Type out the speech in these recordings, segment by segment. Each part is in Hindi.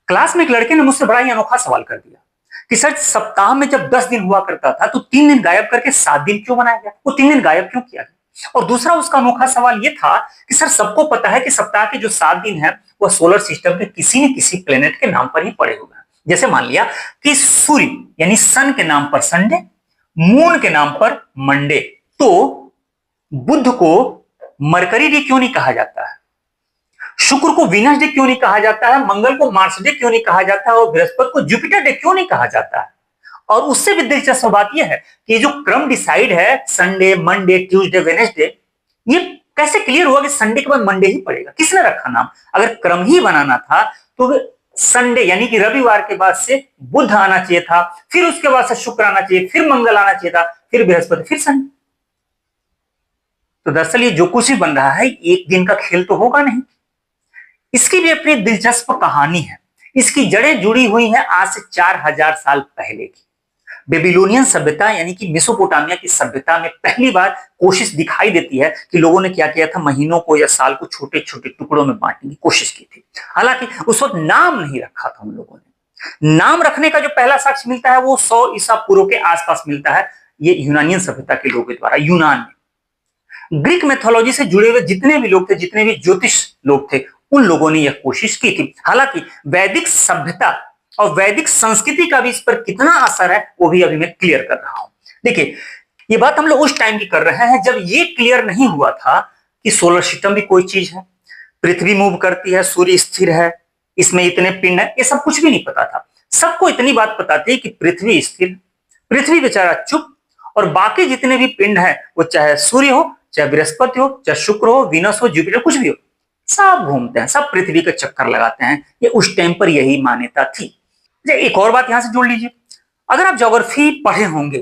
क्लास में एक लड़के ने मुझसे बड़ा ही अनोखा सवाल कर दिया कि सर सप्ताह में जब 10 दिन हुआ करता था तो 3 दिन गायब करके 7 दिन क्यों बनाया गया, वो 3 दिन गायब क्यों किया गया। और दूसरा उसका अनोखा सवाल ये था कि सर सबको पता है कि सप्ताह के जो 7 दिन है वह सोलर सिस्टम के किसी न किसी प्लेनेट के नाम पर ही पड़े हुए हैं। जैसे मान लिया कि सूर्य यानी सन के नाम पर संडे, मून के नाम पर मंडे, तो बुध को मरकरी डे क्यों नहीं कहा जाता है, शुक्र को वीनस डे क्यों नहीं कहा जाता है, मंगल को मार्स डे क्यों नहीं कहा जाता है और बृहस्पति को जुपिटर डे क्यों नहीं कहा जाता है। और उससे भी दिलचस्प बात यह है कि ये जो क्रम डिसाइड है संडे, मंडे, ट्यूसडे, वेडनेसडे, ये कैसे क्लियर हुआ कि संडे के बाद मंडे ही पड़ेगा, किसने रखा नाम। अगर क्रम ही बनाना था तो संडे यानी कि रविवार के बाद से बुध आना चाहिए था, फिर उसके बाद से शुक्र आना चाहिए, फिर मंगल आना चाहिए था, फिर बृहस्पति, फिर संडे। तो दरअसल ये जो कुछ भी बन रहा है एक दिन का खेल तो होगा नहीं। इसकी भी अपनी दिलचस्प कहानी है। इसकी जड़ें जुड़ी हुई हैं आज से 4000 साल पहले की। बेबीलोनियन सभ्यता यानी कि मेसोपोटामिया की सभ्यता में पहली बार कोशिश दिखाई देती है कि लोगों ने क्या किया था, महीनों को या साल को छोटे छोटे टुकड़ों में बांटने की कोशिश की थी। हालांकि उस वक्त नाम नहीं रखा था उन लोगों ने। नाम रखने का जो पहला साक्ष्य मिलता है वो 100 ईसा पूर्व के आसपास मिलता है, ये यूनानियन सभ्यता के लोगों द्वारा यूनान में। ग्रीक मैथोलॉजी से जुड़े हुए जितने भी लोग थे, जितने भी ज्योतिष लोग थे, उन लोगों ने यह कोशिश की थी। हालांकि वैदिक सभ्यता और वैदिक संस्कृति का भी इस पर कितना असर है वो भी अभी मैं क्लियर कर रहा हूं। देखिए ये बात हम लोग उस टाइम की कर रहे हैं जब ये क्लियर नहीं हुआ था कि सोलर सिस्टम भी कोई चीज है, पृथ्वी मूव करती है, सूर्य स्थिर है, इसमें इतने पिंड है, ये सब कुछ भी नहीं पता था। सबको इतनी बात पता थी कि पृथ्वी स्थिर, पृथ्वी बेचारा चुप, और बाकी जितने भी पिंड है वो चाहे सूर्य हो, चाहे बृहस्पति हो, चाहे शुक्र हो, वीनस हो, जुपिटर, कुछ भी हो, सब घूमते हैं, सब पृथ्वी का चक्कर लगाते हैं। ये उस टाइम पर यही मान्यता थी। एक और बात यहां से जोड़ लीजिए, अगर आप ज्योग्राफी पढ़े होंगे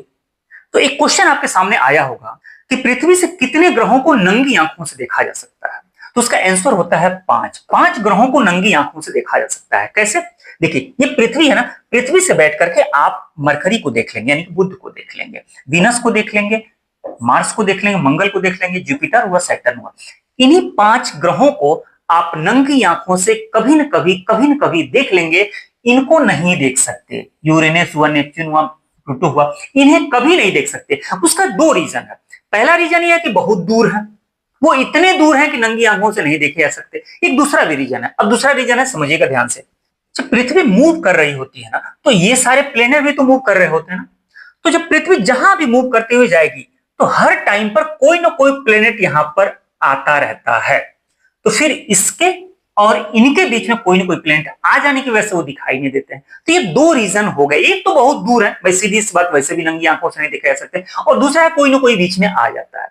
तो एक क्वेश्चन आपके सामने आया होगा कि पृथ्वी से कितने ग्रहों को नंगी आंखों से देखा जा सकता है। तो उसका आंसर होता है 5। 5 ग्रहों को नंगी आंखों से देखा जा सकता है। कैसे? देखिए ये पृथ्वी है ना, पृथ्वी से बैठ करके आप मरकरी को देख लेंगे यानी कि बुध को देख लेंगे, वीनस को देख लेंगे, मार्स को देख लेंगे, मंगल को देख लेंगे, जुपिटर हुआ, सैटर्न हुआ। इन्हीं 5 ग्रहों को आप नंगी आंखों से कभी न कभी देख लेंगे। इनको नहीं देख सकते, यूरेनस हुआ, नेपच्यून हुआ, प्लूटो हुआ, इन्हें कभी नहीं देख सकते। उसका 2 रीजन है। पहला रीजन यह है कि बहुत दूर है, वो इतने दूर है कि नंगी आंखों से नहीं देखे जा सकते। एक दूसरा भी रीजन है। अब दूसरा रीजन है, समझिएगा ध्यान से, जब पृथ्वी मूव कर रही होती है ना तो ये सारे प्लेनेट भी तो मूव कर रहे होते हैं ना। तो जब पृथ्वी जहां भी मूव करते हुए जाएगी तो हर टाइम पर कोई ना कोई प्लेनेट यहां पर आता रहता है। तो फिर इसके और इनके बीच में कोई ना कोई प्लेनेट आ जाने की वजह से वो दिखाई नहीं देते हैं। तो ये 2 रीजन हो गए। एक तो बहुत दूर है, भाई सीधी सी बात, वैसे भी नंगी आंखों से नहीं देखा जा सकते, और दूसरा है कोई ना कोई बीच में आ जाता है।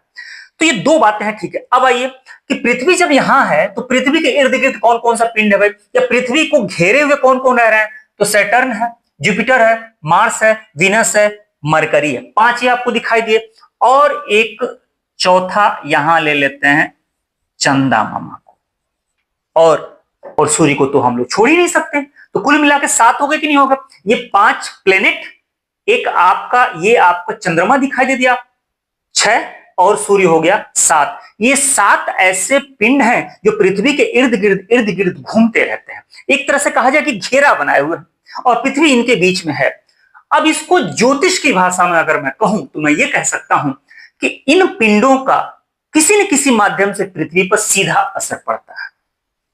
तो ये 2 बातें हैं, ठीक है। अब आइए कि पृथ्वी जब यहां है तो पृथ्वी के इर्द गिर्द कौन कौन सा पिंड है भाई, या पृथ्वी को घेरे हुए कौन कौन रह रहे हैं। तो सैटर्न है, जुपिटर है, मार्स है, वीनस है, मरकरी है। 5 ये आपको दिखाई दिए, और एक चौथा यहां ले लेते हैं चंदा मामा को, और सूर्य को तो हम लोग छोड़ ही नहीं सकते। तो कुल मिला के 7 हो गए कि नहीं होगा। ये 5 प्लेनेट, एक आपका ये आपका चंद्रमा दिखाई दे दिया 6, और सूर्य हो गया 7। ये 7 ऐसे पिंड हैं जो पृथ्वी के इर्द गिर्द घूमते रहते हैं। एक तरह से कहा जाए कि घेरा बनाए हुए हैं, और पृथ्वी इनके बीच में है। अब इसको ज्योतिष की भाषा में अगर मैं कहूं तो मैं ये कह सकता हूं कि इन पिंडों का किसी न किसी माध्यम से पृथ्वी पर सीधा असर पड़ता है।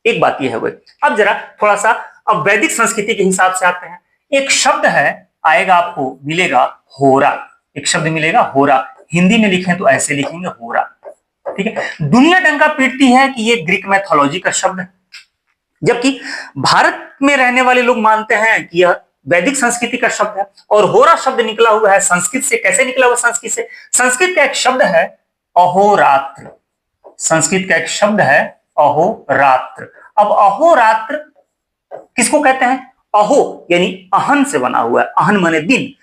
एक बात यह है भाई। अब जरा थोड़ा सा अब वैदिक संस्कृति के हिसाब से आते हैं। एक शब्द है, आएगा आपको, मिलेगा होरा। एक शब्द मिलेगा होरा, हिंदी में लिखें तो ऐसे लिखेंगे होरा, ठीक है। दुनिया डंका पीटती है कि ये ग्रीक मैथोलॉजी का शब्द है, जबकि भारत में रहने वाले लोग मानते हैं कि यह वैदिक संस्कृति का शब्द है। और होरा शब्द निकला हुआ है संस्कृत से। कैसे निकला हुआ संस्कृत से? संस्कृत का एक शब्द है अहोरात्र। संस्कृत का एक शब्द है अहोरात्र। अब अहोरात्र किसको कहते हैं? अहो यानी अहन से बना हुआ है, अहन माने दिन,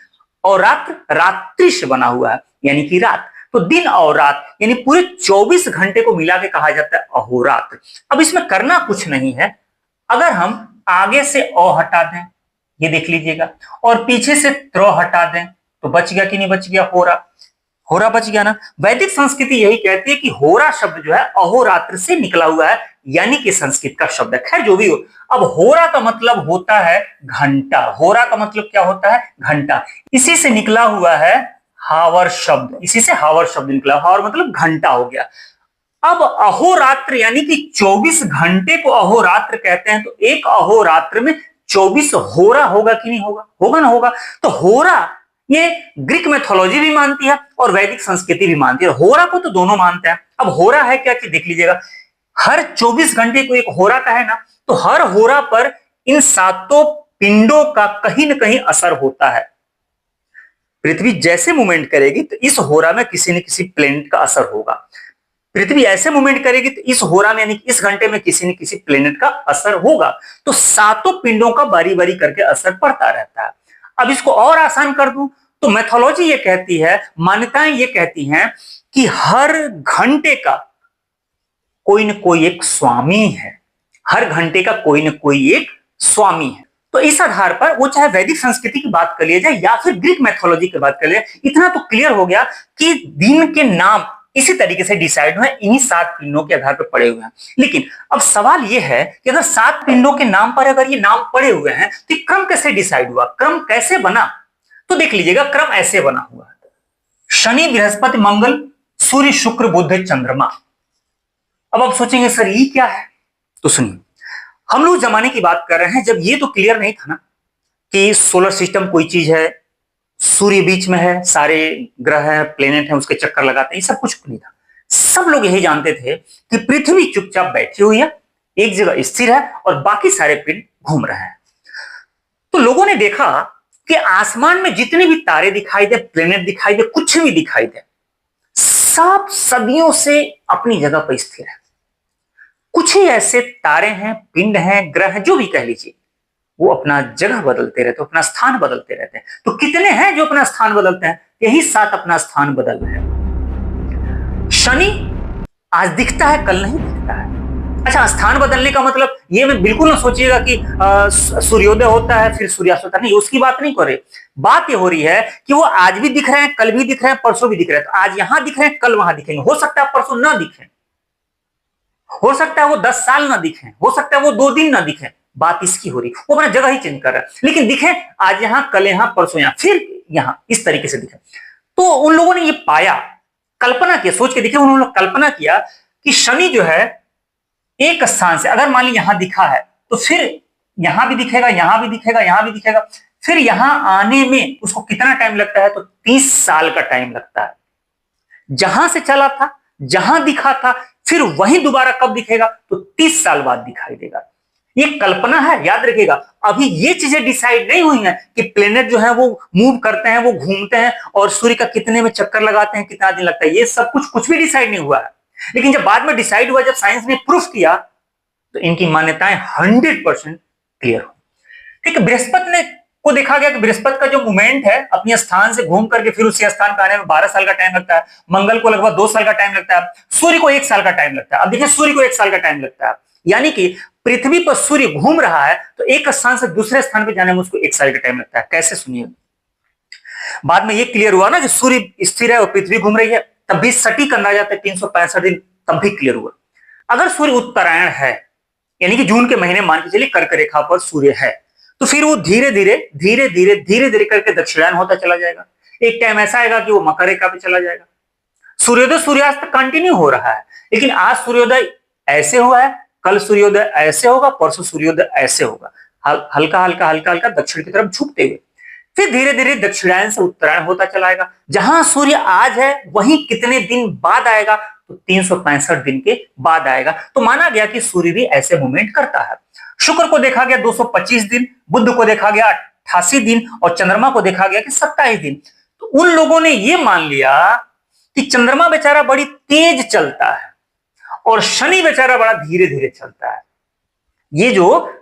और रात्र रात्रि से बना हुआ है यानी कि रात। तो दिन और रात यानी पूरे 24 घंटे को मिला के कहा जाता है अहोरात्र। अब इसमें करना कुछ नहीं है, अगर हम आगे से अ हटा दें, ये देख लीजिएगा, और पीछे से त्र हटा दें, तो बच गया कि नहीं बच गया? होरा। होरा बच गया ना। वैदिक संस्कृति यही कहती है कि होरा शब्द जो है अहोरात्र से निकला हुआ है, यानी कि संस्कृत का शब्द है। खैर जो भी हो, अब होरा का मतलब होता है घंटा। होरा का मतलब क्या होता है? घंटा। इसी से निकला हुआ है हावर शब्द, इसी से हावर शब्द निकला। हावर मतलब घंटा हो गया। अब अहोरात्र यानी कि 24 घंटे को अहोरात्र कहते हैं, तो एक अहोरात्र में 24 होरा होगा कि नहीं होगा? होगा ना, होगा। तो होरा ये ग्रीक मैथोलॉजी भी मानती है और वैदिक संस्कृति भी मानती है। होरा को तो दोनों मानते हैं। अब होरा है क्या कि देख लीजिएगा, हर 24 घंटे को एक होरा का है ना, तो हर होरा पर इन सातों पिंडों का कहीं ना कहीं असर होता है। पृथ्वी जैसे मूवमेंट करेगी तो इस होरा में किसी न किसी प्लेनेट का असर होगा। पृथ्वी ऐसे मूवमेंट करेगी तो इस होरा में यानी कि इस घंटे में किसी न किसी प्लेनेट का असर होगा। तो सातों पिंडों का बारी बारी करके असर पड़ता रहता है। अब इसको और आसान कर दूं तो मैथोलॉजी ये कहती है, मान्यताएं ये कहती हैं कि हर घंटे का कोई न कोई एक स्वामी है। हर घंटे का कोई न कोई एक स्वामी है। तो इस आधार पर वो चाहे वैदिक संस्कृति की बात कर लिया जाए या फिर ग्रीक मैथोलॉजी की बात कर लिया, इतना तो क्लियर हो गया कि दिन के नाम इसी तरीके से डिसाइड हुए, इन्हीं 7 पिंडों के आधार पर पड़े हुए हैं। लेकिन अब सवाल यह है कि अगर 7 पिंडों के नाम पर अगर ये नाम पड़े हुए हैं तो ये क्रम कैसे डिसाइड हुआ? क्रम कैसे बना? तो देख लीजिएगा, क्रम ऐसे बना हुआ है। शनि, बृहस्पति, मंगल, सूर्य, शुक्र, बुध, चंद्रमा। अब आप सोचेंगे सर ये क्या है? तो सुनिए, हम लोग जमाने की बात कर रहे हैं जब ये तो क्लियर नहीं था ना कि सोलर सिस्टम कोई चीज है, सूर्य बीच में है, सारे ग्रह हैं, प्लेनेट हैं, उसके चक्कर लगाते हैं, ये सब कुछ नहीं था। सब लोग यही जानते थे कि पृथ्वी चुपचाप बैठी हुई है, एक जगह स्थिर है और बाकी सारे पिंड घूम रहे हैं। तो लोगों ने देखा कि आसमान में जितने भी तारे दिखाई दे, प्लेनेट दिखाई दे, कुछ भी दिखाई दे, सब सदियों से अपनी जगह पर स्थिर है। कुछ ही ऐसे तारे हैं, पिंड हैं, ग्रह हैं, जो भी कह लीजिए, वो अपना जगह बदलते रहते, अपना स्थान बदलते रहते हैं। तो कितने हैं जो अपना स्थान बदलते हैं? यही 7 अपना स्थान बदल रहे हैं। शनि आज दिखता है, कल नहीं दिखता है। अच्छा, स्थान बदलने का मतलब ये मैं बिल्कुल ना सोचिएगा कि सूर्योदय होता है फिर सूर्यास्त होता है, नहीं, उसकी बात नहीं कर रहे। बात ये हो रही है कि वो आज भी दिख रहे हैं, कल भी दिख रहे हैं, परसों भी दिख रहे हैं। तो आज यहां दिख रहे हैं, कल वहां दिखेंगे। हो सकता है परसों ना दिखें, हो सकता है वो 10 साल ना दिखें, हो सकता है वो 2 दिन ना दिखें। बात इसकी हो रही, वो अपना जगह ही चेंज कर रहा है, लेकिन दिखे आज यहां, कल यहां, परसों यहां, फिर यहां, इस तरीके से दिखे। तो उन लोगों ने ये पाया, कल्पना किया, सोच के दिखे, उन्होंने कल्पना किया कि शनि जो है एक स्थान से अगर मान ली यहां दिखा है तो फिर यहां भी दिखेगा, यहां भी दिखेगा, यहां भी दिखेगा, फिर यहां आने में उसको कितना टाइम लगता है? तो 30 साल का टाइम लगता है। जहां से चला था, जहां दिखा था, फिर वहीं दोबारा कब दिखेगा? तो 30 साल बाद दिखाई देगा। ये कल्पना है, याद रखिएगा। अभी ये चीजें डिसाइड नहीं हुई हैं कि प्लेनेट जो है वो मूव करते हैं, वो घूमते हैं और सूर्य का कितने में चक्कर लगाते हैं, कितना दिन लगता है, ये सब कुछ भी डिसाइड नहीं हुआ है। लेकिन जब बाद में डिसाइड हुआ, जब साइंस ने प्रूफ किया, तो इनकी मान्यताएं 100% क्लियर हो। ठीक है, बृहस्पति ने को देखा गया कि बृहस्पति का जो मूवमेंट है अपने स्थान से घूम करके फिर उसी स्थान पर आने में 12 साल का टाइम लगता है। मंगल को लगभग 2 साल का टाइम लगता है। सूर्य को 1 साल का टाइम लगता है। अब देखिए, सूर्य को 1 साल का टाइम लगता है, यानी कि पृथ्वी पर सूर्य घूम रहा है तो एक स्थान से दूसरे स्थान पर जाने में उसको 1 साल का टाइम लगता है। कैसे? सुनिए, बाद में यह क्लियर हुआ ना कि सूर्य स्थिर है और पृथ्वी घूम रही है, तब भी सटीक अंदाजा था 365 दिन, तब भी क्लियर हुआ। अगर सूर्य उत्तरायण है, यानी कि जून के महीने मान के चलिए कर्क रेखा पर सूर्य है, तो फिर वो धीरे धीरे धीरे धीरे धीरे धीरे करके दक्षिणायन होता चला जाएगा। एक टाइम ऐसा आएगा कि वो मकर रेखा पे चला जाएगा। सूर्योदय सूर्यास्त कंटिन्यू हो रहा है, लेकिन आज सूर्योदय ऐसे हुआ है, कल सूर्योदय ऐसे होगा, परसों सूर्योदय ऐसे होगा, हल्का हल्का हल्का हल्का दक्षिण की तरफ झुकते हुए। फिर धीरे धीरे दक्षिणायन से उत्तरायण होता चला आएगा। जहां सूर्य आज है वहीं कितने दिन बाद आएगा? तो 365 दिन के बाद आएगा। तो माना गया कि सूर्य भी ऐसे मूवमेंट करता है। शुक्र को देखा गया 225 दिन, बुध को देखा गया 88 दिन और चंद्रमा को देखा गया कि 27 दिन। तो उन लोगों ने यह मान लिया कि चंद्रमा बेचारा बड़ी तेज चलता है और शनि बेचारा बड़ा धीरे धीरे चलता है। ये जो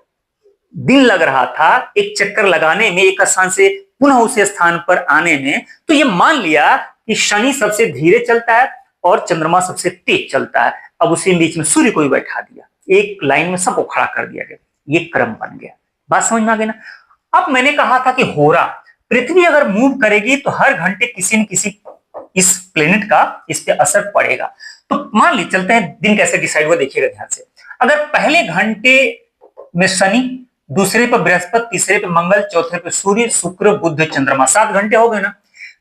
दिन लग रहा था एक चक्कर लगाने में, एक स्थान से पुनः उसी स्थान पर आने में, तो ये मान लिया कि शनि सबसे धीरे चलता है और चंद्रमा सबसे तेज चलता है। अब उसी बीच में सूर्य को भी बैठा दिया, एक लाइन में सबको खड़ा कर दिया गया, ये क्रम बन गया। बात समझ में आ गई ना? अब मैंने कहा था कि होरा, पृथ्वी अगर मूव करेगी तो हर घंटे किसी न किसी इस प्लेनेट का इस पे असर पड़ेगा। तो मान ली चलते हैं दिन कैसे डिसाइड हुआ, देखिएगा ध्यान से। अगर पहले घंटे में शनि, दूसरे पे बृहस्पति, तीसरे पे मंगल, चौथे पे सूर्य, शुक्र, बुध, चंद्रमा, 7 घंटे हो गए ना।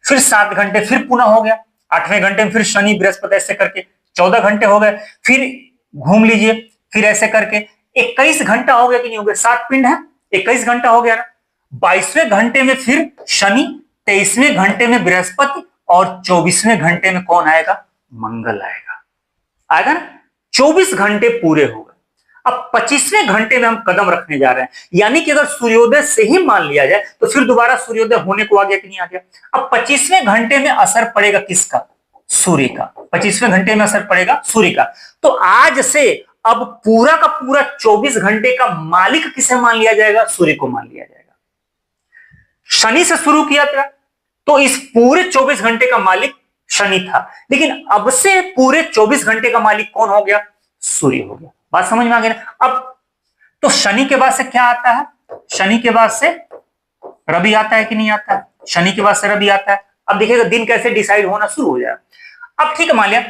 फिर 7 घंटे फिर पुनः हो गया, 8वें घंटे में फिर शनि बृहस्पति ऐसे करके 14 घंटे हो गए। फिर घूम लीजिए, फिर ऐसे करके 21 घंटा हो गया कि नहीं हो गया, 7 पिंड है, 21 घंटा हो गया ना। 22वें घंटे में फिर शनि, 23वें घंटे में बृहस्पति और 24वें घंटे में कौन आएगा, मंगल आएगा। आएगा ना, 24 घंटे पूरे हो गए। अब 25वें घंटे में हम कदम रखने जा रहे हैं, यानी कि अगर सूर्योदय से ही मान लिया जाए तो फिर दोबारा सूर्योदय होने को आ गया कि नहीं आ गया। अब 25वें घंटे में असर पड़ेगा किसका, सूर्य का। 25वें घंटे में असर पड़ेगा सूर्य का। तो आज से अब पूरा का पूरा 24 घंटे का मालिक किसे मान लिया जाएगा, सूर्य को मान लिया जाएगा। शनि से शुरू किया था तो इस पूरे 24 घंटे का मालिक शनि था, लेकिन अब से पूरे 24 घंटे का मालिक कौन हो गया, सूर्य हो गया। बात समझ में आ गई ना। अब तो शनि के बाद से क्या आता है, शनि के बाद से रवि आता है कि नहीं आता है, शनि के बाद से रवि आता है। अब देखिएगा दिन कैसे डिसाइड होना शुरू हो जाएगा। अब ठीक है, मान लिया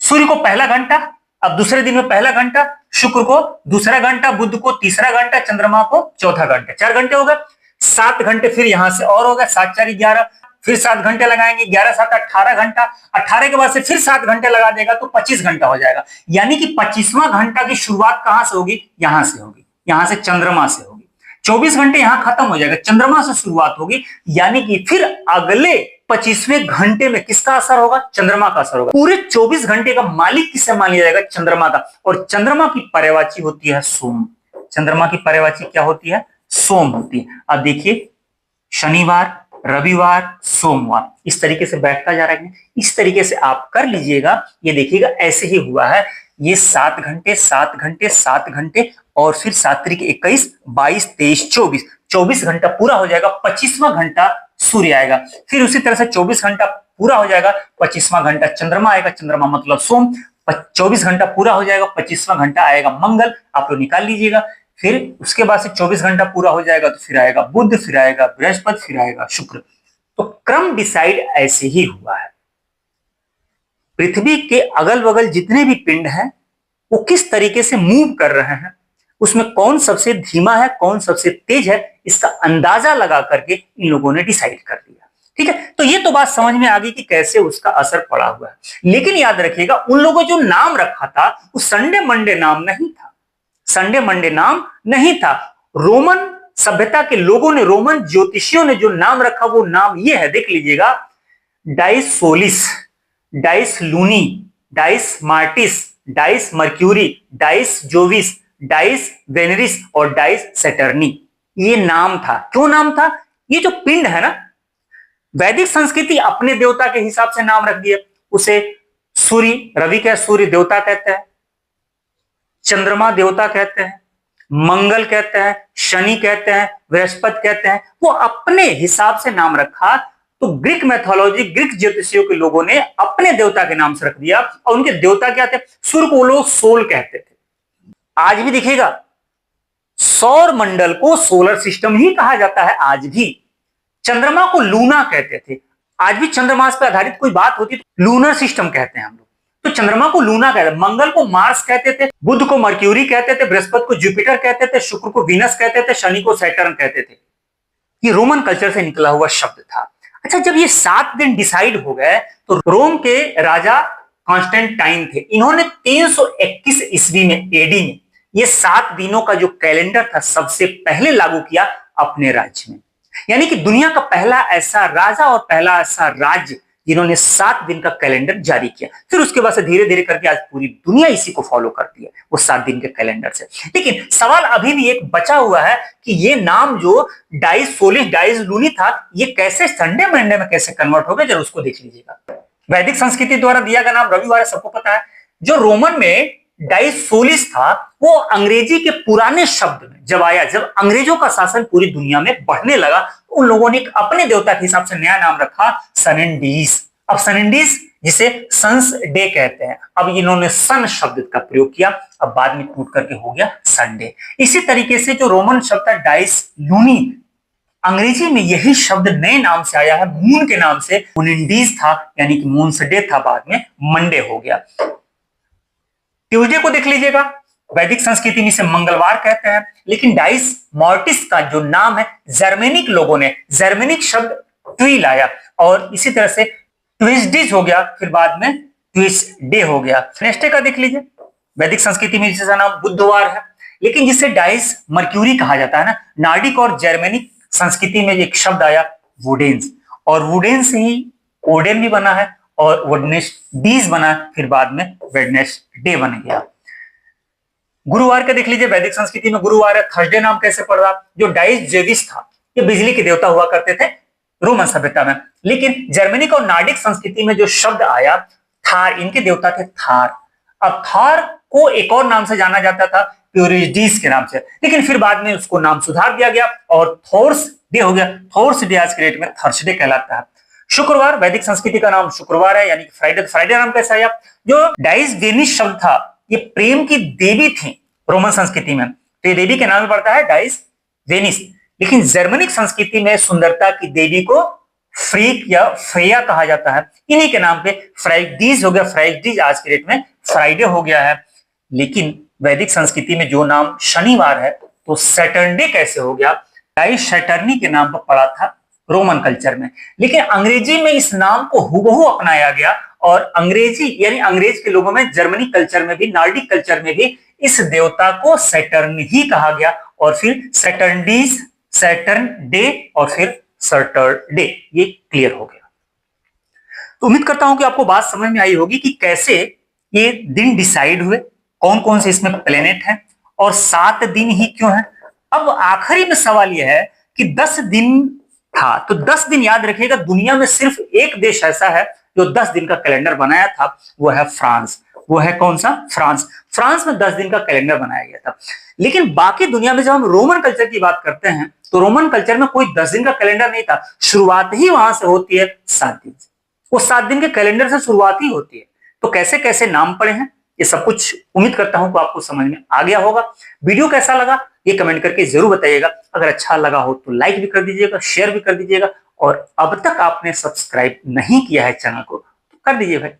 सूर्य को पहला घंटा, अब दूसरे दिन में पहला घंटा, शुक्र को दूसरा घंटा, बुध को तीसरा घंटा, चंद्रमा को चौथा घंटा, 4 घंटे हो गए। 7 घंटे फिर यहां से और हो गए, 7 4 11, फिर 7 घंटे लगाएंगे, 11 7 18 घंटा, 18 के बाद से फिर 7 घंटे लगा देगा तो 25 घंटा हो जाएगा। यानी कि 25वां घंटा की शुरुआत कहां से होगी, यहां से होगी, यहां से चंद्रमा से होगी। 24 घंटे यहां खत्म हो जाएगा, चंद्रमा से शुरुआत होगी, यानी कि फिर अगले 25वें घंटे में किसका असर होगा, चंद्रमा का असर होगा। पूरे 24 घंटे का मालिक किससे मान लिया जाएगा, चंद्रमा का। और चंद्रमा की पर्यायवाची होती है सोम। चंद्रमा की पर्यायवाची क्या होती है, सोम होती है। अब देखिए शनिवार, रविवार, सोमवार, इस तरीके से बैठता जा रहा है। इस तरीके से आप कर लीजिएगा, ये देखिएगा ऐसे ही हुआ है। ये 7 घंटे 7 घंटे 7 घंटे और फिर 7 त्रिक 21, 22, 23, 24, 24 घंटा पूरा हो जाएगा। 25वां घंटा सूर्य आएगा। फिर उसी तरह से 24 घंटा पूरा हो जाएगा, 25वां घंटा चंद्रमा आएगा, चंद्रमा मतलब सोम। 24 घंटा पूरा हो जाएगा, 25वां घंटा आएगा मंगल, आप लोग निकाल लीजिएगा। फिर उसके बाद से 24 घंटा पूरा हो जाएगा तो फिर आएगा बुध, फिर आएगा बृहस्पति, फिर आएगा शुक्र। तो क्रम डिसाइड ऐसे ही हुआ है। पृथ्वी के अगल बगल जितने भी पिंड हैं वो किस तरीके से मूव कर रहे हैं, उसमें कौन सबसे धीमा है, कौन सबसे तेज है, इसका अंदाजा लगा करके इन लोगों ने डिसाइड कर दिया। ठीक है, तो ये तो बात समझ में आ गई कि कैसे उसका असर पड़ा हुआ है। लेकिन याद रखिएगा, उन लोगों जो नाम रखा था वो संडे मंडे नाम नहीं था, संडे मंडे नाम नहीं था। रोमन सभ्यता के लोगों ने, रोमन ज्योतिषियों ने जो नाम रखा वो नाम ये है, देख लीजिएगा, Dies Solis, Dies Lunae, Dies Martis, Dies Mercurii, Dies Jovis, Dies Veneris और डाइस सैटर्नी। ये नाम था। क्यों नाम था, ये जो पिंड है ना, वैदिक संस्कृति अपने देवता के हिसाब से नाम रख दिया। उसे सूर्य, रवि का सूर्य देवता कहते हैं, चंद्रमा देवता कहते हैं, मंगल कहते हैं, शनि कहते हैं, बृहस्पति कहते हैं। वो अपने हिसाब से नाम रखा। तो ग्रीक मैथोलॉजी, ग्रीक ज्योतिषियों के लोगों ने अपने देवता के नाम से रख दिया। और उनके देवता क्या थे, सूर्य को लोग सोल कहते थे। आज भी दिखेगा, सौर मंडल को सोलर सिस्टम ही कहा जाता है। आज भी चंद्रमा को लूना कहते थे। आज भी चंद्रमास पर आधारित कोई बात होती तो लूनर सिस्टम कहते हैं हम लोग। तो चंद्रमा को लूना कहते थे, मंगल को मार्स कहते थे, बुध को मर्क्यूरी कहते थे, बृहस्पति को जुपिटर कहते थे, शुक्र को वीनस कहते थे, शनि को सैटर्न कहते थे। ये रोमन कल्चर से निकला हुआ शब्द था। अच्छा, जब ये 7 दिन डिसाइड हो गए तो रोम के राजा कॉन्स्टेंटाइन थे, इन्होंने 321 ईस्वी में, एडी में, ये 7 दिनों का जो कैलेंडर था सबसे पहले लागू किया अपने राज्य में। यानी कि दुनिया का पहला ऐसा राजा और पहला ऐसा राज्य जिन्होंने 7 दिन का कैलेंडर जारी किया। फिर उसके बाद से धीरे धीरे करके आज पूरी दुनिया इसी को फॉलो करती है, वो 7 दिन के कैलेंडर से। लेकिन सवाल अभी भी एक बचा हुआ है कि ये नाम जो डाइस सोलिस, डाइस लूनी था, ये कैसे संडे मंडे में कैसे कन्वर्ट हो गया, जरा उसको देख लीजिएगा। वैदिक संस्कृति द्वारा दिया गया नाम रविवार सबको पता है। जो रोमन में डाइस सोलिस था, वो अंग्रेजी के पुराने शब्द में जब आया, जब अंग्रेजों का शासन पूरी दुनिया में बढ़ने लगा, तो उन लोगों ने अपने देवता के हिसाब से नया नाम रखा, सनेंडीज। अब सनेंडीज जिसे सन्स डे कहते हैं, अब इन्होंने सन शब्द का प्रयोग किया, अब बाद में टूट करके हो गया संडे। इसी तरीके से जो रोमन शब्द था डाइस लूनी, अंग्रेजी में यही शब्द नए नाम से आया है, मून के नाम से। मूनिंडीज था, यानी कि मून से डे था, बाद में मंडे हो गया। ट्यूसडे को देख लीजिएगा, वैदिक संस्कृति में इसे मंगलवार कहते हैं, लेकिन डाइस मॉर्टिस का जो नाम है जर्मेनिक लोगों ने जर्मेनिक शब्द ट्वी लाया और इसी तरह से ट्यूसडीज हो गया, फिर बाद में ट्यूसडे हो गया। वेडनेसडे का देख लीजिए, वैदिक संस्कृति में जिसका नाम बुधवार है, लेकिन जिसे डाइस मर्क्यूरी कहा जाता है ना। नार्डिक और जर्मेनिक संस्कृति में एक शब्द आया वुडेंस, और वुडेंस ही ओडेन भी बना है और वेडनेसडीज बना, फिर बाद में वेडनेसडे बन गया। गुरुवार का देख लीजिए, वैदिक संस्कृति में गुरुवार है। थर्सडे नाम कैसे पड़ा? जो डाइस जेविस था, ये बिजली के देवता हुआ करते थे रोमन सभ्यता में, लेकिन जर्मनिक और नार्डिक संस्कृति में जो शब्द आया थार, इनके देवता थे थार। अब थार को एक और नाम से जाना जाता था, प्यूरिडीज के नाम से, लेकिन फिर बाद में उसको नाम सुधार दिया गया और थोर्स डे हो गया। थोर्स डे आज के डेट में थर्सडे कहलाता है। शुक्रवार, वैदिक संस्कृति का नाम शुक्रवार है, यानी कि फ्राइडे। फ्राइडे नाम कैसा आया? जो डाइस वेनिस शब्द था, ये प्रेम की देवी थी रोमन संस्कृति में, तो ये देवी के नाम में पड़ता है डाइस वेनिस। लेकिन जर्मनिक संस्कृति में सुंदरता की देवी को फ्रीक या फ्रेया कहा जाता है, इन्हीं के नाम पे फ्राइडीज हो गया। फ्राइडीज आज के डेट में फ्राइडे हो गया है। लेकिन वैदिक संस्कृति में जो नाम शनिवार है, तो सैटरडे कैसे हो गया? डाइस सैटर्नी के नाम पर पड़ा था रोमन कल्चर में, लेकिन अंग्रेजी में इस नाम को हुबहू अपनाया गया और अंग्रेजी यानी अंग्रेज के लोगों में, जर्मनी कल्चर में भी, नार्डिक कल्चर में भी इस देवता को सैटर्न ही कहा गया और फिर सैटर्नडीज, सैटर्न डे और फिर सैटरडे, ये क्लियर हो गया। तो उम्मीद करता हूं कि आपको बात समझ में आई होगी कि कैसे ये दिन डिसाइड हुए, कौन कौन से इसमें प्लेनेट हैं और 7 दिन ही क्यों है। अब आखिरी में सवाल यह है कि 10 दिन था, तो 10 दिन याद रखिएगा, दुनिया में सिर्फ एक देश ऐसा है जो 10 दिन का कैलेंडर बनाया था, वो है फ्रांस। वो है कौन सा? फ्रांस। फ्रांस में 10 दिन का कैलेंडर बनाया गया था। लेकिन बाकी दुनिया में जब हम रोमन कल्चर की बात करते हैं, तो रोमन कल्चर में कोई 10 दिन का कैलेंडर नहीं था। शुरुआत ही वहां से होती है 7 दिन से, वो 7 दिन के कैलेंडर से शुरुआत ही होती है। तो कैसे कैसे नाम पड़े हैं, ये सब कुछ उम्मीद करता हूं कि आपको समझ में आ गया होगा। वीडियो कैसा लगा ये कमेंट करके जरूर बताइएगा। अगर अच्छा लगा हो तो लाइक भी कर दीजिएगा, शेयर भी कर दीजिएगा, और अब तक आपने सब्सक्राइब नहीं किया है चैनल को तो कर दीजिए भाई,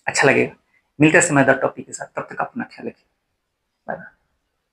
अच्छा लगेगा। मिलते हैं समय टॉपिक के साथ, तब तक अपना ख्याल रखिए। Bye bye.